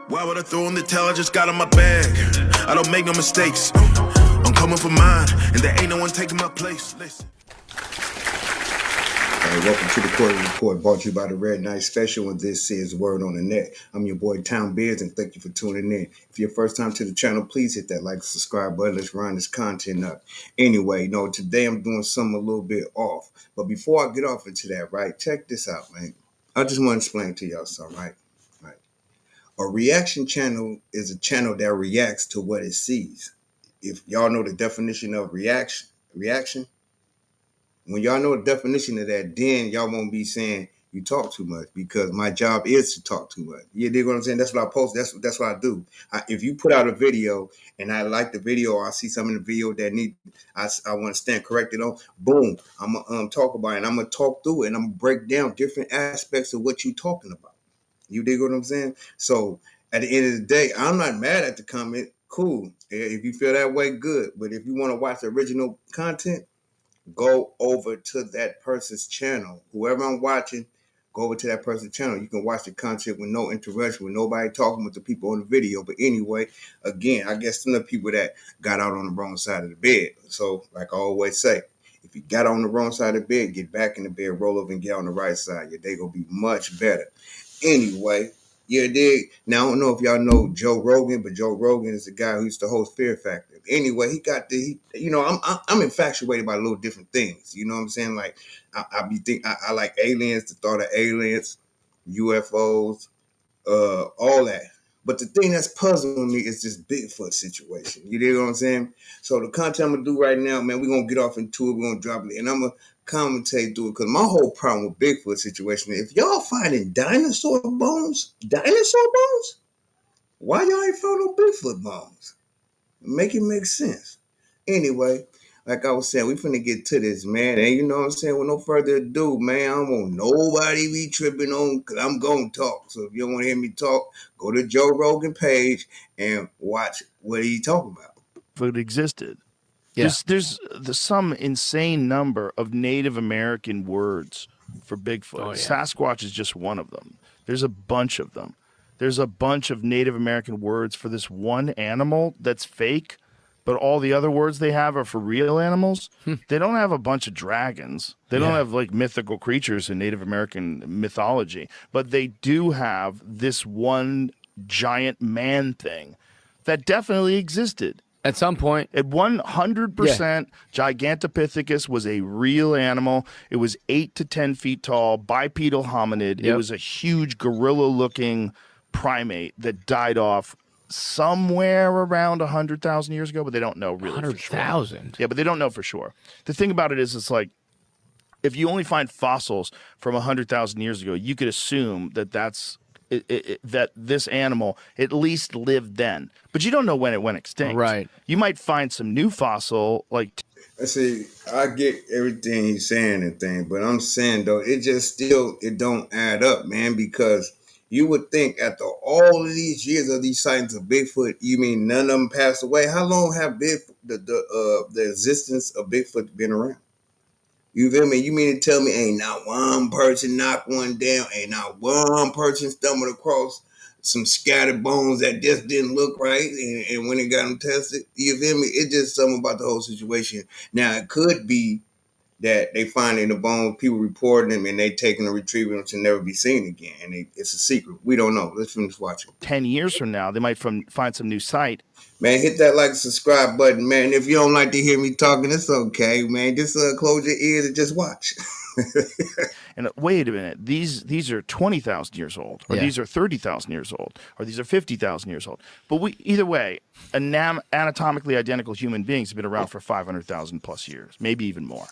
Why would I throw in the towel? I just got in my bag. I don't make no mistakes. I'm coming for mine, and there ain't no one taking my place. Listen. Hey, welcome to the Quarterly Report, brought to you by the Red Night Special, and this is Word on the Net. I'm your boy, Town Beards, and thank you for tuning in. If you're first time to the channel, please hit that like and subscribe button. Let's round this content up. Anyway, today I'm doing something a little bit off. But before I get off into that, right, check this out, man. I just want to explain to y'all something, right? A reaction channel is a channel that reacts to what it sees. If y'all know the definition of reaction, when y'all know the definition of that, then y'all won't be saying you talk too much, because my job is to talk too much. You dig what I'm saying? That's what I post. That's what I do. If you put out a video and I like the video, or I see something in the video that I want to stand corrected on, boom, I'm gonna talk about it, and I'm gonna talk through it, and I'm gonna break down different aspects of what you're talking about. You dig what I'm saying? So at the end of the day, I'm not mad at the comment. Cool. If you feel that way, good. But if you want to watch the original content, go over to that person's channel. Whoever I'm watching, go over to that person's channel. You can watch the content with no interruption, with nobody talking with the people on the video. But anyway, again, I guess some of the people that got out on the wrong side of the bed. So like I always say, if you got on the wrong side of the bed, get back in the bed, roll over and get on the right side. Your day gonna be much better. Anyway, yeah, dig. Now I don't know if y'all know Joe Rogan, but Joe Rogan is the guy who used to host Fear Factor. Anyway, I'm infatuated by little different things. You know what I'm saying? Like I like aliens, the thought of aliens, UFOs, all that. But the thing that's puzzling me is this Bigfoot situation. You dig what I'm saying? So the content I'm gonna do right now, man, we're gonna get off into it. We're gonna drop it, and I'm gonna commentate through it, because my whole problem with Bigfoot situation is, if y'all finding dinosaur bones, why y'all ain't found no Bigfoot bones? Make it make sense. Anyway, like I was saying, we finna get to this, man. And you know what I'm saying? With no further ado, man, I don't want nobody be tripping on, because I'm going to talk. So if you don't want to hear me talk, go to Joe Rogan page and watch what he talking about. Bigfoot existed. Yeah. There's some insane number of Native American words for Bigfoot. Oh, yeah. Sasquatch is just one of them. There's a bunch of them. There's a bunch of Native American words for this one animal that's fake, but all the other words they have are for real animals. They don't have a bunch of dragons. They don't have like mythical creatures in Native American mythology, but they do have this one giant man thing that definitely existed. At some point. At 100%, Gigantopithecus was a real animal. It was 8 to 10 feet tall, bipedal hominid. It was a huge gorilla-looking primate that died off somewhere around 100,000 years ago, but they don't know really 100,000? for sure. Yeah, but they don't know for sure. The thing about it is, it's like, if you only find fossils from 100,000 years ago, you could assume that that this animal at least lived then, but you don't know when it went extinct. Right. You might find some new fossil, like. See, I get everything he's saying and thing, but I'm saying though, it don't add up, man, because you would think after all of these years of these sightings of Bigfoot, you mean none of them passed away? How long have the existence of Bigfoot been around? You feel me? You mean to tell me ain't not one person knocked one down, ain't not one person stumbled across some scattered bones that just didn't look right, and when it got them tested? You feel me? It's just something about the whole situation. Now, it could be that they finding the bones, people reporting them, and they taking and retrieving them to never be seen again, and it's a secret. We don't know. Let's finish watching. 10 years from now, they might find some new site. Man, hit that like and subscribe button, man. If you don't like to hear me talking, it's okay, man. Just close your ears and just watch. And wait a minute, these are 20,000 years old, or these are 30,000 years old, or these are 50,000 years old. But either way, anatomically identical human beings have been around for 500,000 plus years, maybe even more.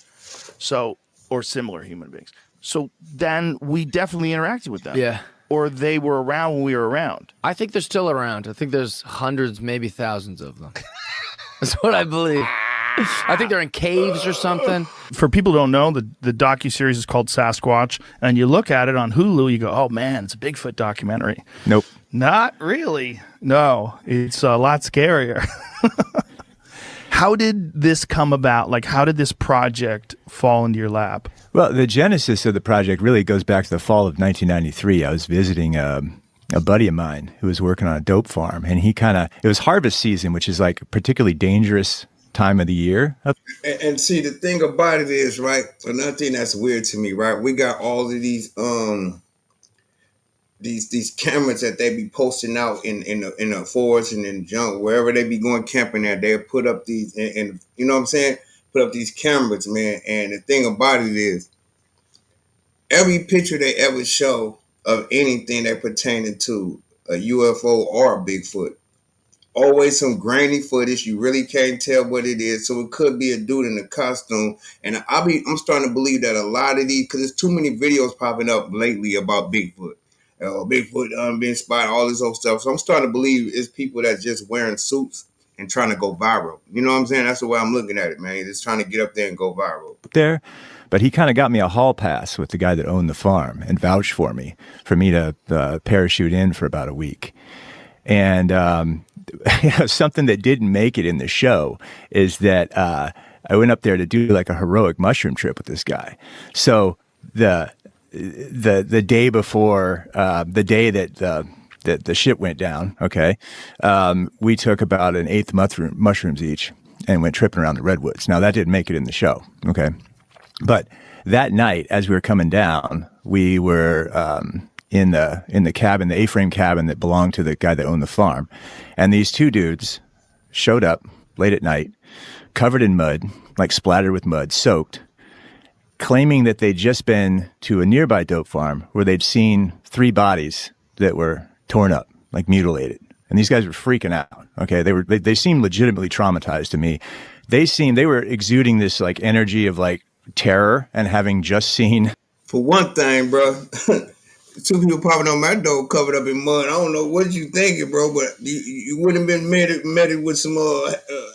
So, or similar human beings. So then we definitely interacted with them. Yeah. Or they were around when we were around. I think they're still around. I think there's hundreds, maybe thousands of them. That's what I believe. I think they're in caves or something. For people who don't know, the docuseries is called Sasquatch, and you look at it on Hulu, you go, oh man, it's a Bigfoot documentary. Nope. Not really. No, it's a lot scarier. How did this come about? Like, how did this project fall into your lap? Well, the genesis of the project really goes back to the fall of 1993. I was visiting a buddy of mine who was working on a dope farm, and it was harvest season, which is like a particularly dangerous time of the year. And see, the thing about it is, right? Another thing that's weird to me, right? We got all of these cameras that they be posting out in the forest and in the jungle, wherever they be going camping at. They put up these, and you know what I'm saying? Put up these cameras, man. And the thing about it is, every picture they ever show of anything that pertaining to a UFO or a Bigfoot, always some grainy footage. You really can't tell what it is. So it could be a dude in a costume. And I'm starting to believe that a lot of these, because there's too many videos popping up lately about Bigfoot. Bigfoot being spotted, all this old stuff. So I'm starting to believe it's people that's just wearing suits and trying to go viral. You know what I'm saying? That's the way I'm looking at it, man. Just trying to get up there and go viral. There, but he kind of got me a hall pass with the guy that owned the farm and vouched for me to parachute in for about a week. And something that didn't make it in the show is that I went up there to do like a heroic mushroom trip with this guy. So the day before, the day that the ship went down, okay, we took about an eighth mushrooms each and went tripping around the redwoods. Now that didn't make it in the show, okay, but that night as we were coming down, we were in the cabin, the A-frame cabin that belonged to the guy that owned the farm, and these two dudes showed up late at night, covered in mud, like splattered with mud, soaked, claiming that they'd just been to a nearby dope farm where they'd seen 3 bodies that were torn up, like mutilated. And these guys were freaking out. Okay. They seemed legitimately traumatized to me. They were exuding this like energy of like terror and having just seen. For one thing, bro, 2 people popping on my door covered up in mud. I don't know what you thinking, bro, but you wouldn't have been met with some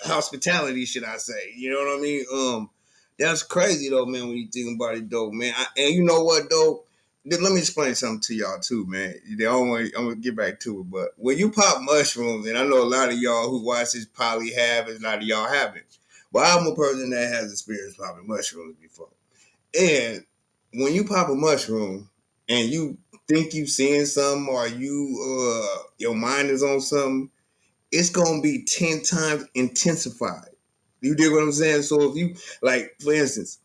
hospitality, should I say. You know what I mean? That's crazy, though, man, when you think about it, though, man. And you know what, though? Let me explain something to y'all, too, man. I'm going to get back to it, but when you pop mushrooms, and I know a lot of y'all who watch this probably have, and a lot of y'all haven't, but I'm a person that has experienced popping mushrooms before. And when you pop a mushroom and you think you seeing something or your mind is on something, it's going to be 10 times intensified. You dig what I'm saying? So if you, like, for instance,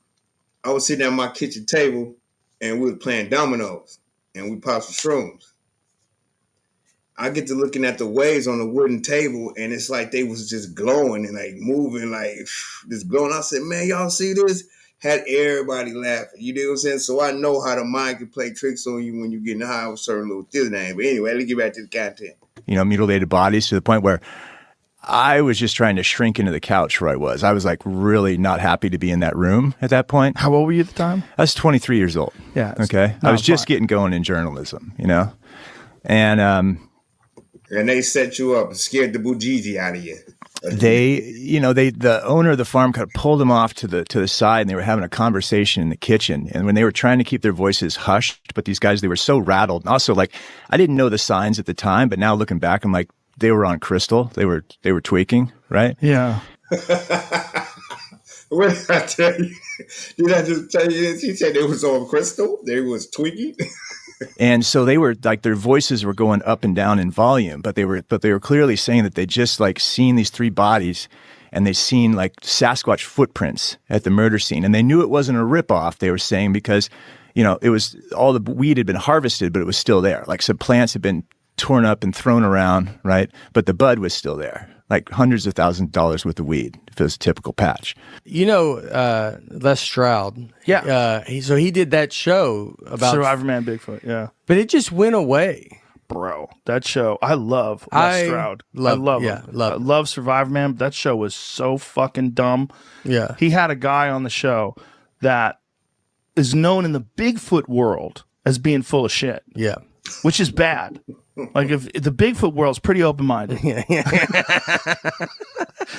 I was sitting at my kitchen table and we were playing dominoes and we popped some shrooms. I get to looking at the waves on the wooden table and it's like they was just glowing and like moving like just glowing. I said, man, y'all see this? Had everybody laughing. You dig what I'm saying? So I know how the mind can play tricks on you when you get in high with certain little theater name. But anyway, let's get back to the content. Mutilated bodies to the point where I was just trying to shrink into the couch where I was. I was like really not happy to be in that room at that point. How old were you at the time? I was 23 years old. Yeah. Okay. I was just getting going in journalism, and they set you up and scared the bejeezy out of you. The owner of the farm kind of pulled them off to the side, and they were having a conversation in the kitchen. And when they were trying to keep their voices hushed, but these guys, they were so rattled. And also, like, I didn't know the signs at the time, but now looking back, I'm like, they were on crystal. They were tweaking, right? Yeah. What did I tell you? Did I just tell you this? He said they was on crystal. They was tweaking. And so they were like, their voices were going up and down in volume, but they were clearly saying that they just like seen these 3 bodies and they seen like Sasquatch footprints at the murder scene. And they knew it wasn't a ripoff, they were saying, because, it was all the weed had been harvested, but it was still there. Like some plants had been torn up and thrown around, right? But the bud was still there, like hundreds of thousands of dollars worth of weed if it was a typical patch. Les Stroud. Yeah. He did that show about Survivor Man Bigfoot, yeah. But it just went away. Bro, that show, I love Les Stroud. I love him. I love Survivor Man, but that show was so fucking dumb. Yeah. He had a guy on the show that is known in the Bigfoot world as being full of shit. Yeah. Which is bad. Like, if the Bigfoot world's pretty open-minded. Yeah.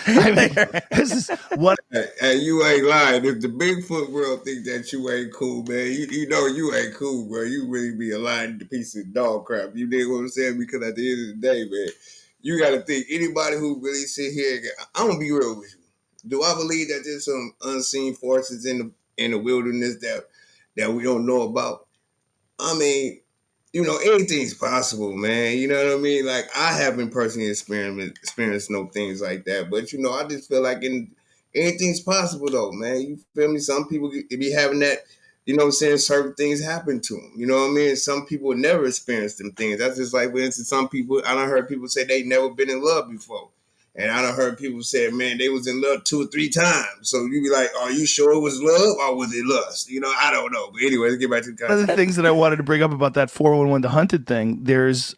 I mean, this is what. Hey, you ain't lying. If the Bigfoot world think that you ain't cool, man, you know you ain't cool, bro. You really be a lying piece of dog crap. You dig what I'm saying? Because at the end of the day, man, you got to think anybody who really sit here. I'm gonna be real with you. Do I believe that there's some unseen forces in the wilderness that we don't know about? I mean, you know, anything's possible, man. You know what I mean? Like, I haven't personally experienced no things like that, but you know, I just feel like anything's possible, though, man. You feel me? Some people be having that. You know what I'm saying? Certain things happen to them. You know what I mean? Some people never experience them things. That's just like, for instance, some people, I done heard people say they never been in love before. And I done heard people say, man, they was in love 2 or 3 times. So you be like, are you sure it was love or was it lust? You know, I don't know. But anyway, let's get back to the One of the concept. things that I wanted to bring up about that 411 The Hunted thing, there's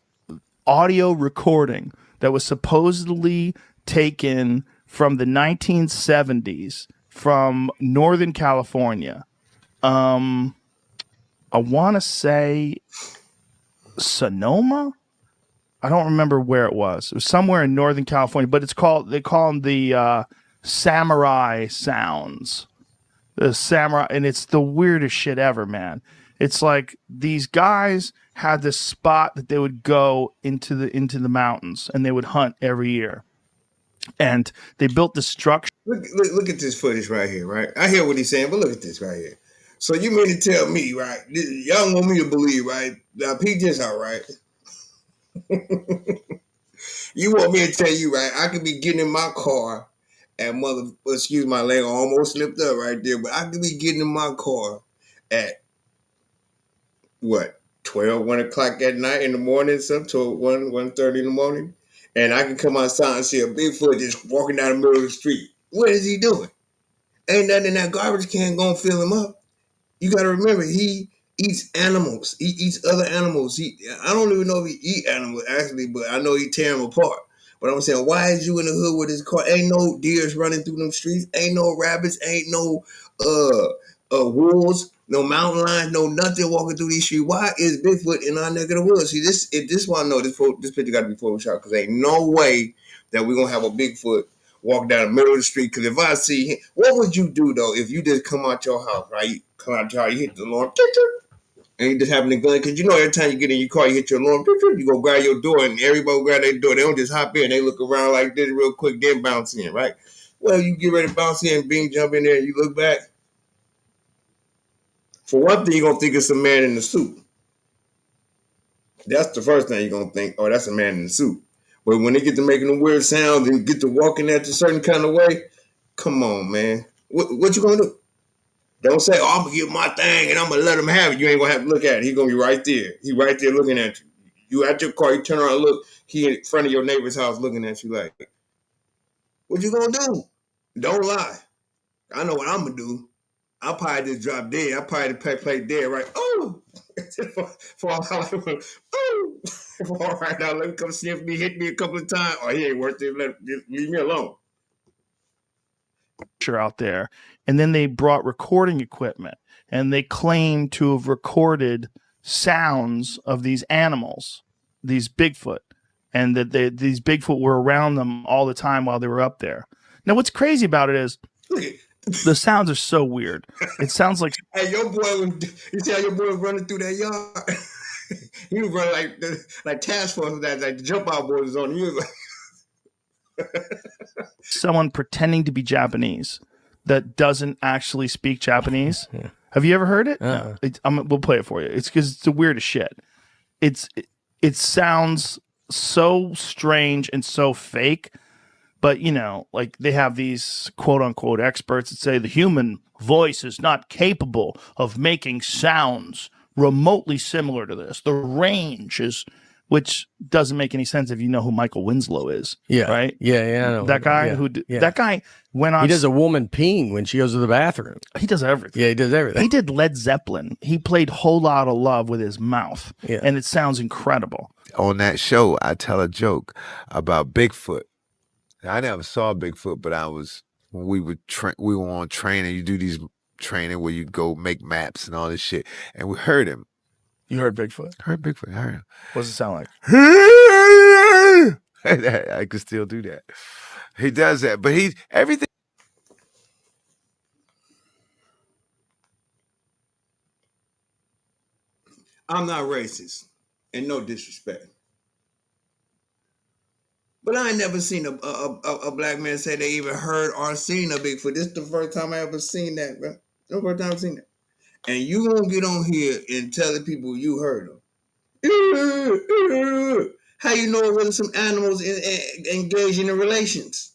audio recording that was supposedly taken from the 1970s from Northern California. I want to say Sonoma. I don't remember where it was. It was somewhere in Northern California, but they call them the samurai sounds. The samurai, and it's the weirdest shit ever, man. It's like these guys had this spot that they would go into the mountains and they would hunt every year. And they built this structure. Look at this footage right here, right? I hear what he's saying, but look at this right here. So you mean to tell me, right? Y'all want me to believe, right? Now, peep this out, right? You want me to tell you, right? I could be getting in my car and excuse my leg, I almost slipped up right there, but I could be getting in my car at what, 1 o'clock at night in the morning, some to 1:30 in the morning, and I can come outside and see a Bigfoot just walking down the middle of the street. What is he doing? Ain't nothing in that garbage can gonna fill him up. You gotta remember, he eats animals. He eats other animals. I don't even know if he eat animals actually, but I know he tear them apart. But I'm saying, why is you in the hood with his car? Ain't no deers running through them streets. Ain't no rabbits. Ain't no wolves. No mountain lions. No nothing walking through these streets. Why is Bigfoot in our neck of the woods? See, this one I know this picture got to be photoshopped because ain't no way that we're gonna have a Bigfoot walk down the middle of the street. Because if I see him, what would you do though if you just come out your house, right? You come out your house, you hit the alarm, and you just having a gun. Because you know every time you get in your car, you hit your alarm, you go grab your door, and everybody will grab their door. They don't just hop in. They look around like this real quick, then bounce in, right? Well, you get ready to bounce in, Bing jump in there, and you look back. For one thing, you're going to think it's a man in the suit. That's the first thing you're going to think, oh, that's a man in the suit. But when they get to making the weird sounds and get to walking at a certain kind of way, come on, man. What you going to do? Don't say, oh, I'm going to get my thing and I'm going to let him have it. You ain't going to have to look at it. He's going to be right there. He's right there looking at you. You at your car, you turn around and look, he in front of your neighbor's house looking at you like, what you going to do? Don't lie. I know what I'm going to do. I'll probably just drop dead. I'll probably play dead, right? Oh! Fall out. Oh! All right, now let me come sniff me, hit me a couple of times. Oh, he ain't worth it. Just leave me alone. Out there, and then they brought recording equipment, and they claim to have recorded sounds of these animals, these Bigfoot, and that these Bigfoot were around them all the time while they were up there. Now, what's crazy about it is the sounds are so weird. It sounds like hey, your boy you see how your boy was running through that yard? He was running like task force that like the jump out boys was on. He was like someone pretending to be Japanese that doesn't actually speak Japanese. Yeah. Have you ever heard it? No. We'll play it for you. It's because it's the weirdest shit. It sounds so strange and so fake, but you know, like they have these quote unquote experts that say the human voice is not capable of making sounds remotely similar to this. The range is. Which doesn't make any sense if you know who Michael Winslow is. Yeah. Right? Yeah, I know. That guy that guy went on. He does a woman peeing when she goes to the bathroom. He does everything. Yeah, he does everything. He did Led Zeppelin. He played Whole Lotta Love with his mouth. Yeah. And it sounds incredible. On that show, I tell a joke about Bigfoot. I never saw Bigfoot, but we were on training. You do these training where you go make maps and all this shit. And we heard him. You heard Bigfoot? I heard him. What does it sound like? I could still do that. He does that, but everything. I'm not racist, and no disrespect. But I ain't never seen a black man say they even heard or seen a Bigfoot. This is the first time I ever seen that, bro. The first time I've seen that. And you gonna get on here and tell the people you heard them. How you know it wasn't some animals engaged in the relations?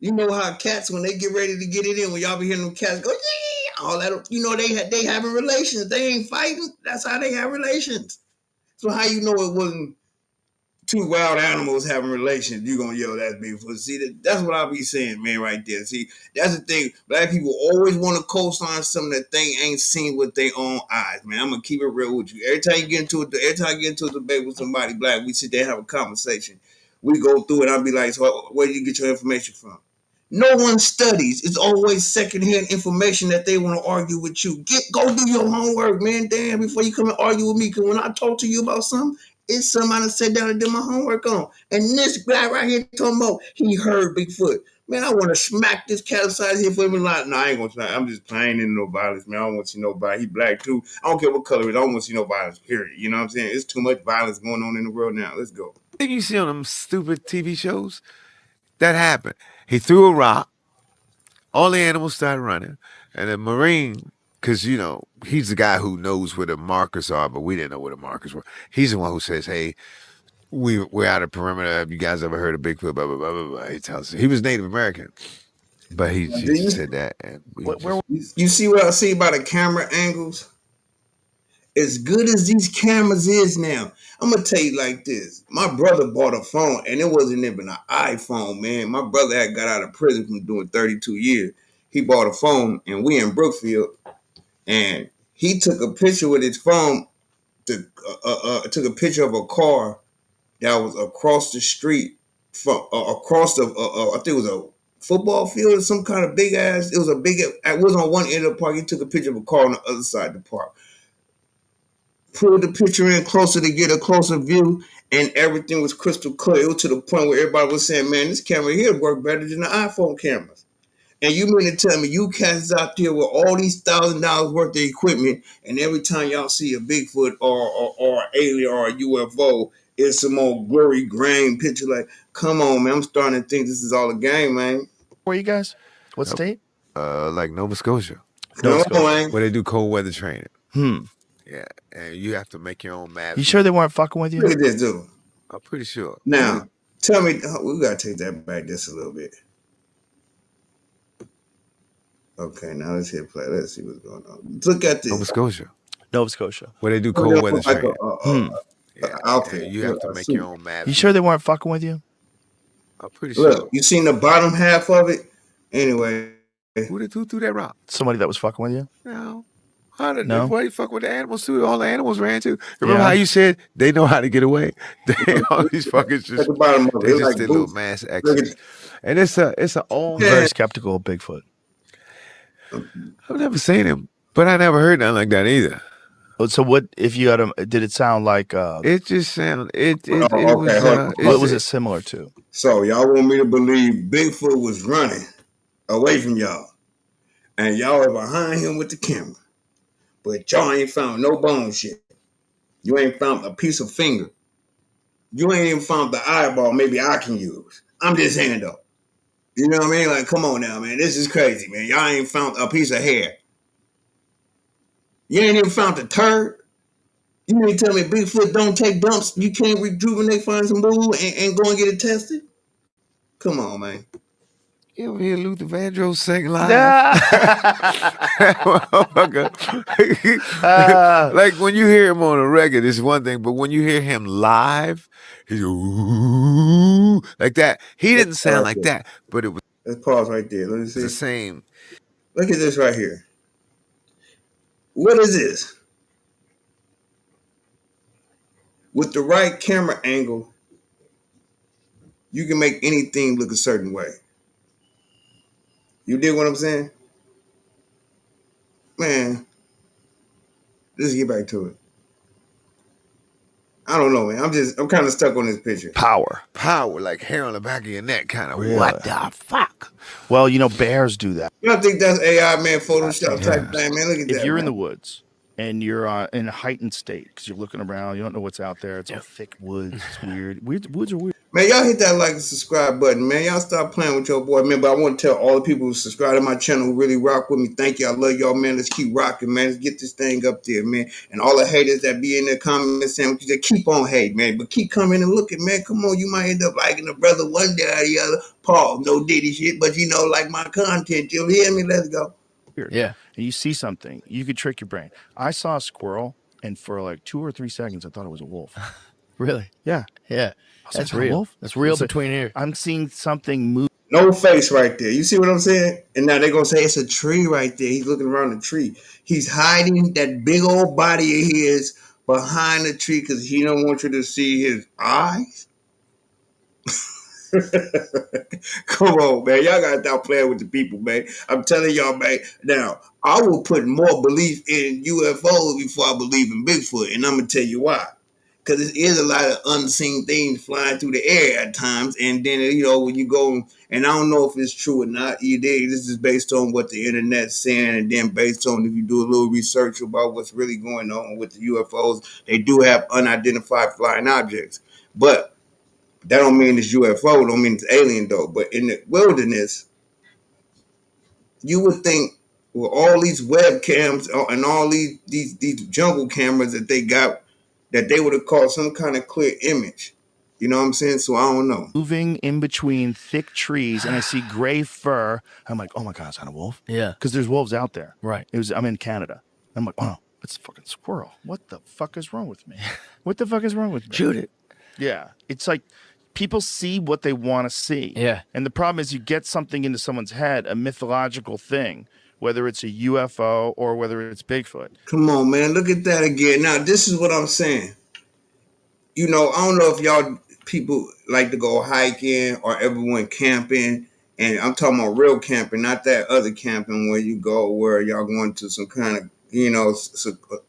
You know how cats, when they get ready to get it in, when y'all be hearing them cats go, yeah, all that, you know, they having relations. They ain't fighting. That's how they have relations. So how you know it wasn't two wild animals having relations? You gonna yell that's Bigfoot? See, that's what I be saying, man, right there. See, that's the thing. Black people always want to co-sign something that they ain't seen with their own eyes, man. I'm gonna keep it real with you. Every time you get into a debate with somebody black, we sit there and have a conversation. We go through it. I'll be like, so where do you get your information from? No one studies. It's always secondhand information that they want to argue with you. Go do your homework, man. Damn, before you come and argue with me. Because when I talk to you about something, it's somebody sat down and did my homework on. And this guy right here talking about he heard Bigfoot. Man, I want to smack this cat aside here for him. Like, no, I ain't going to smack. I'm just playing in no violence, man. I don't want to see nobody. He black too. I don't care what color it is. I don't want to see no violence, period. You know what I'm saying? It's too much violence going on in the world now. Let's go. Think you see on them stupid TV shows? That happened. He threw a rock. All the animals started running. And the Marine, because, you know, he's the guy who knows where the markers are, but we didn't know where the markers were. He's the one who says, hey, we're out of perimeter. Have you guys ever heard of Bigfoot? Blah, blah, blah, blah, blah. He tells us. He was Native American. But he just said that. And you see what I see by the camera angles? As good as these cameras is now, I'm gonna tell you like this. My brother bought a phone, and it wasn't even an iPhone, man. My brother had got out of prison from doing 32 years. He bought a phone, and we in Brookfield, and he took a picture with his phone. Took a picture of a car that was across the street from across the I think it was a football field or some kind of big ass. It was a big. It was on one end of the park. He took a picture of a car on the other side of the park. Pulled the picture in closer to get a closer view, and everything was crystal clear. It was to the point where everybody was saying, man, this camera here worked better than the iPhone cameras. And you mean to tell me you cats out there with all these $1,000 worth of equipment, and every time y'all see a Bigfoot or alien or a UFO, it's some old blurry grain picture? Like, come on, man, I'm starting to think this is all a game, man. Where are you guys? What state? like Nova Scotia. Nova Scotia. Man. Where they do cold weather training. Hmm. Yeah, and you have to make your own maps. You sure they weren't fucking with you? Look at this, dude. I'm pretty sure. Now, tell me, we got to take that back just a little bit. Okay, now let's hit play. Let's see what's going on. Look at this. Nova Scotia. Nova Scotia. Where they do cold weather Like training. Yeah, outfit. and you have to make your own maps. You sure they weren't fucking with you? I'm pretty sure. Look, you seen the bottom half of it? Anyway. Who threw that rock? Somebody that was fucking with you? No. No. Why you fuck with the animals too? All the animals ran too. Remember how you said they know how to get away? All these fuckers just At the bottom of it, they just like did boots. little mass exits. And it's a old. Yeah. Very skeptical of Bigfoot. I've never seen him, but I never heard nothing like that either. So what if you had him? Did it sound like? It just sounded. It okay, was. What was it similar to? So y'all want me to believe Bigfoot was running away from y'all, and y'all are behind him with the camera, but y'all ain't found no bone shit. You ain't found a piece of finger. You ain't even found the eyeball. Maybe I can use. I'm just saying though. You know what I mean? Like, come on now, man. This is crazy, man. Y'all ain't found a piece of hair. You ain't even found the turd. You mean to tell me Bigfoot don't take dumps? You can't rejuvenate, find some boo, and go and get it tested? Come on, man. You ever hear Luther Vandross sing live? Like when you hear him on a record, it's one thing, but when you hear him live, he's ooh, like that. He didn't sound like that, but it was Let's pause right there. Let me see. the same. Look at this right here. What is this? With the right camera angle, you can make anything look a certain way. You dig what I'm saying? Man, let's get back to it. I don't know, man. I'm kind of stuck on this picture. Power, like hair on the back of your neck, kind of. Really? What the fuck? Well, bears do that. You don't think that's AI, man, Photoshop type thing, man? Look at that. If you're in man. the woods and you're in a heightened state because you're looking around, you don't know what's out there. It's all thick woods. It's weird. Woods are weird. Man, y'all hit that like and subscribe button, man. Y'all stop playing with your boy, man. But I want to tell all the people who subscribe to my channel who really rock with me. Thank you. I love y'all, man. Let's keep rocking, man. Let's get this thing up there, man. And all the haters that be in the comments saying, just keep on hating, man. But keep coming and looking, man. Come on, you might end up liking a brother one day or the other. Paul, no Diddy shit, but you know, like my content. You hear me? Let's go. Weird. Yeah. And you see something, you could trick your brain. I saw a squirrel, and for like 2 or 3 seconds, I thought it was a wolf. Really? Yeah. Yeah. was That's like, "Oh, real. wolf?" That's real It's like, between here. I'm seeing something move. No face right there. You see what I'm saying? And now they're going to say it's a tree right there. He's looking around the tree. He's hiding that big old body of his behind the tree because he don't want you to see his eyes. Come on, man. Y'all got to stop playing with the people, man. I'm telling y'all, man. Now, I will put more belief in UFOs before I believe in Bigfoot. And I'm going to tell you why. Because there is a lot of unseen things flying through the air at times. And then, you know, when you go, and I don't know if it's true or not, you dig? This is based on what the internet's saying. And then based on if you do a little research about what's really going on with the UFOs, they do have unidentified flying objects. But that don't mean it's UFO, don't mean it's alien though. But in the wilderness, you would think with all these webcams and all these jungle cameras that they got, that they would have caught some kind of clear image. You know what I'm saying? So I don't know. Moving in between thick trees, and I see gray fur. I'm like, oh my god, is that a wolf? Yeah. Because there's wolves out there. Right. I'm in Canada. I'm like, oh no, it's a fucking squirrel. What the fuck is wrong with me? What the fuck is wrong with me? Shoot it. Yeah, it's like people see what they want to see. Yeah. And the problem is you get something into someone's head, a mythological thing, whether it's a UFO or whether it's Bigfoot. Come on, man. Look at that again. Now, this is what I'm saying. You know, I don't know if y'all people like to go hiking or ever went camping. And I'm talking about real camping, not that other camping where you go where y'all going to some kind of, you know,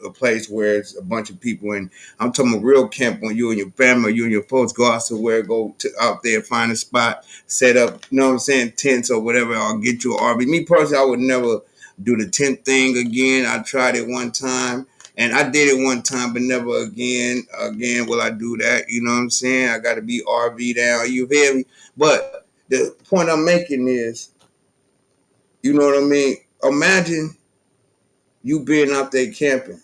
a place where it's a bunch of people. And I'm talking about real camp when you and your family, you and your folks go out somewhere, go to, out there, find a spot, set up, you know what I'm saying, tents or whatever, or get you an RV. Me personally, I would never do the tent thing again. I tried it one time. And I did it one time, but never again. Again, will I do that? You know what I'm saying? I got to be RV down. You feel me? But the point I'm making is, you know what I mean? Imagine you being out there camping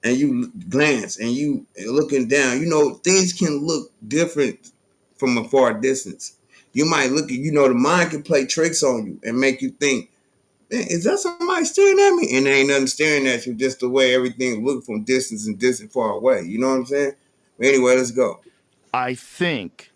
and you glance and you looking down. You know, things can look different from a far distance. You might look at, you know, the mind can play tricks on you and make you think, man, is that somebody staring at me? And there ain't nothing staring at you, just the way everything looks from distance and distant far away. You know what I'm saying? But anyway, let's go. I think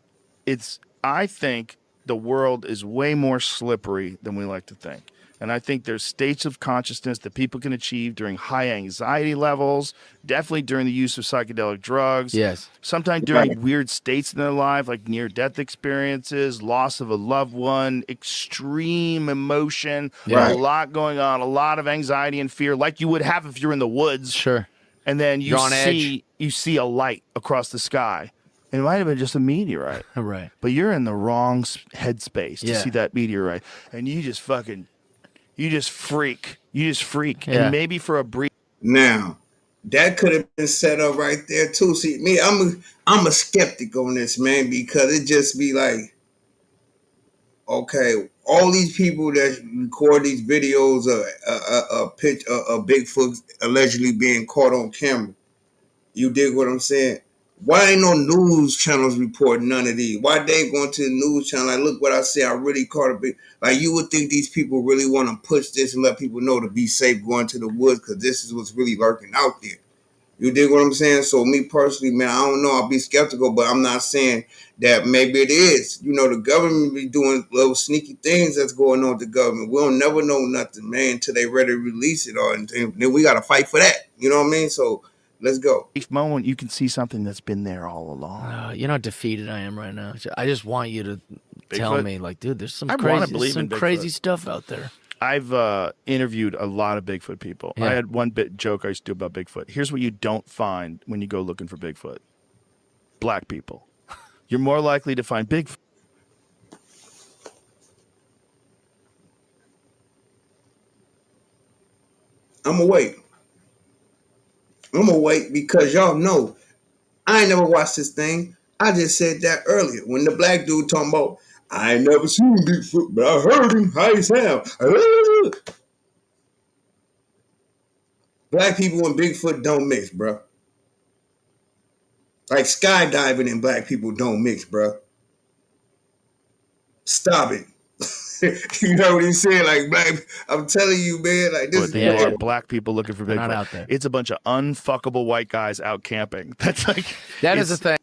the world is way more slippery than we like to think. And I think there's states of consciousness that people can achieve during high anxiety levels, definitely during the use of psychedelic drugs. Yes. Sometimes during weird states in their life, like near-death experiences, loss of a loved one, extreme emotion, Right. a lot going on, a lot of anxiety and fear, like you would have if you're in the woods. Sure. And then you You're on edge. see a light across the sky. It might have been just a meteorite. Right. But you're in the wrong headspace to Yeah. see that meteorite. And you just freak. You just freak. Yeah. And maybe for a brief. Now, that could have been set up right there too. See, me, I'm a skeptic on this, man, because it just be like, okay, all these people that record these videos of Bigfoot allegedly being caught on camera. You dig what I'm saying? Why ain't no news channels reporting none of these? Why they going to the news channel? Like, look what I say. I really caught a big. Like, you would think these people really want to push this and let people know to be safe going to the woods because this is what's really lurking out there. You dig what I'm saying? So me personally, man, I don't know. I'll be skeptical, but I'm not saying that maybe it is. You know, the government be doing little sneaky things that's going on with the government. We'll never know nothing, man, until they ready to release it. Or and then we got to fight for that. You know what I mean? So let's go. Moment, you can see something that's been there all along. You know how defeated I am right now. I just want you to tell Bigfoot? me, like, dude, there's some I wanna crazy, believe some in Bigfoot. crazy stuff out there. I've interviewed a lot of Bigfoot people. Yeah. I had one joke I used to do about Bigfoot. Here's what you don't find when you go looking for Bigfoot. Black people. You're more likely to find Bigfoot. I'm gonna wait. I'm gonna wait because y'all know I ain't never watched this thing. I just said that earlier when the black dude talking about, I ain't never seen Bigfoot, but I heard him. How he sound? Black people and Bigfoot don't mix, bro. Like skydiving and black people don't mix, bro. Stop it. You know what he's saying? Like, black, I'm telling you, man. Like, this But is there are black people looking for They're Bigfoot. not out there. It's a bunch of unfuckable white guys out camping. That's like That is a thing.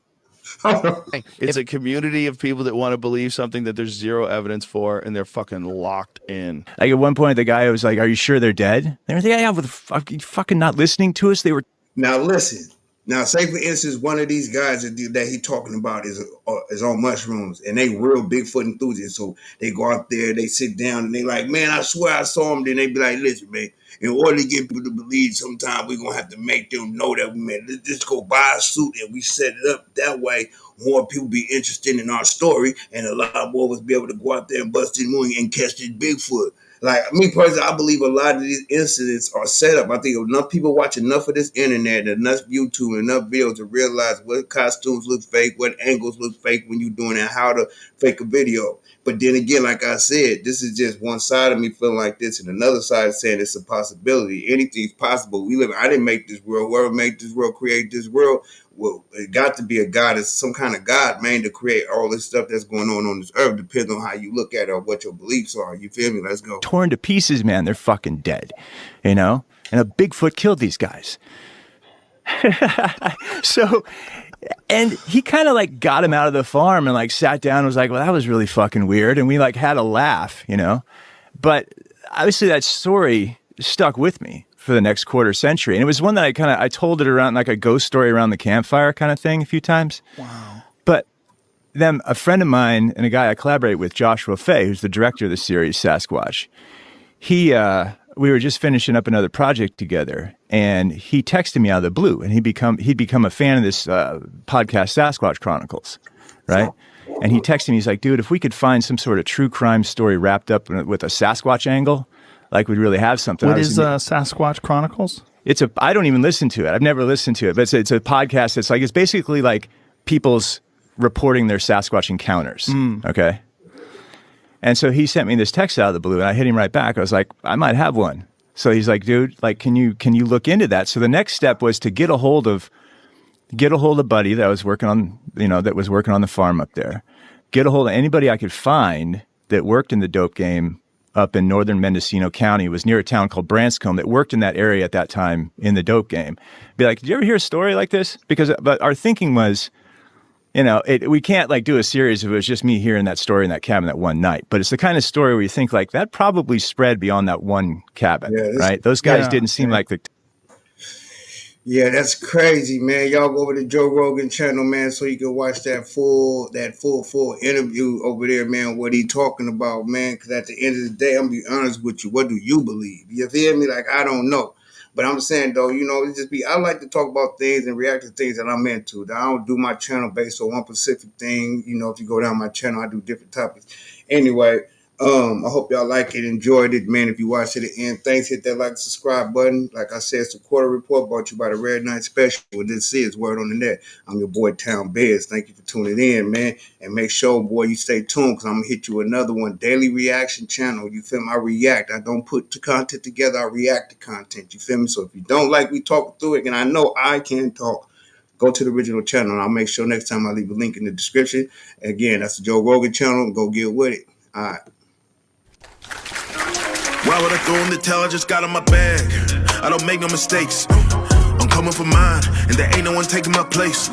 It's a community of people that want to believe something that there's zero evidence for, and they're fucking locked in. Like at one point, the guy was like, "Are you sure they're dead?" They were like, "Yeah, are you fucking not listening to us?" They were. Now listen. Now, say for instance, one of these guys that he talking about is on mushrooms, and they real Bigfoot enthusiasts. So they go out there, they sit down, and they like, man, I swear I saw him. Then they be like, listen, man, in order to get people to believe, sometimes we're gonna have to make them know that we man, let's just go buy a suit and we set it up that way. More people be interested in our story, and a lot more of us be able to go out there and bust in money and catch this Bigfoot. Like me personally, I believe a lot of these incidents are set up. I think enough people watch enough of this internet, enough YouTube, enough videos to realize what costumes look fake, what angles look fake when you're doing it, how to fake a video. But then again, like I said, this is just one side of me feeling like this, and another side saying it's a possibility. Anything's possible. We live. I didn't make this world. Whoever made this world, create this world. Well, it got to be a God. It's some kind of God, man, to create all this stuff that's going on this earth. Depends on how you look at it or what your beliefs are. You feel me? Let's go. Torn to pieces, man. They're fucking dead, you know? And a Bigfoot killed these guys. So, and he kind of like got him out of the farm and like sat down and was like, well, that was really fucking weird. And we like had a laugh, you know? But obviously that story stuck with me for the next quarter century. And it was one that I told it around like a ghost story around the campfire kind of thing a few times. Wow. But then a friend of mine and a guy I collaborate with, Joshua Fay, who's the director of the series Sasquatch, we were just finishing up another project together, and he texted me out of the blue, and he'd become a fan of this podcast Sasquatch Chronicles, right? And he texted me, he's like, dude, if we could find some sort of true crime story wrapped up with a Sasquatch angle, like we'd really have something. What is Sasquatch Chronicles? I don't even listen to it. I've never listened to it, but it's a podcast that's like, it's basically like people's reporting their Sasquatch encounters. Okay. And so he sent me this text out of the blue, and I hit him right back. I was like, I might have one. So he's like, dude, like, can you look into that? So the next step was to get a hold of Buddy that was working on, that was working on the farm up there. Get a hold of anybody I could find that worked in the dope game up in northern Mendocino County. It was near a town called Branscombe that worked in that area at that time in the dope game. Be like, did you ever hear a story like this? But our thinking was, we can't like do a series if it was just me hearing that story in that cabin that one night. But it's the kind of story where you think like that probably spread beyond that one cabin, right? Those guys didn't seem like the... Yeah, that's crazy, man. Y'all go over to Joe Rogan channel, man, so you can watch that full interview over there, man, what he talking about, man. Because at the end of the day, I'm going to be honest with you. What do you believe? You feel me? Like, I don't know. But I'm saying, though, I like to talk about things and react to things that I'm into. I don't do my channel based on one specific thing. If you go down my channel, I do different topics. Anyway, I hope y'all like it, enjoyed it, man. If you watched it to the end, thanks. Hit that like, subscribe button. Like I said, it's a quarter report brought to you by the Red Night Special. What this is, Word on the Net. I'm your boy, Town Bears. Thank you for tuning in, man. And make sure, boy, you stay tuned, because I'm going to hit you another one. Daily reaction channel. You feel me? I react. I don't put the content together. I react to content. You feel me? So if you don't like me talking through it, and I know I can talk, go to the original channel, and I'll make sure next time I leave a link in the description. Again, that's the Joe Rogan channel. Go get with it. All right. Why would I go in the tell? I just got in my bag. I don't make no mistakes. I'm coming for mine, and there ain't no one taking my place.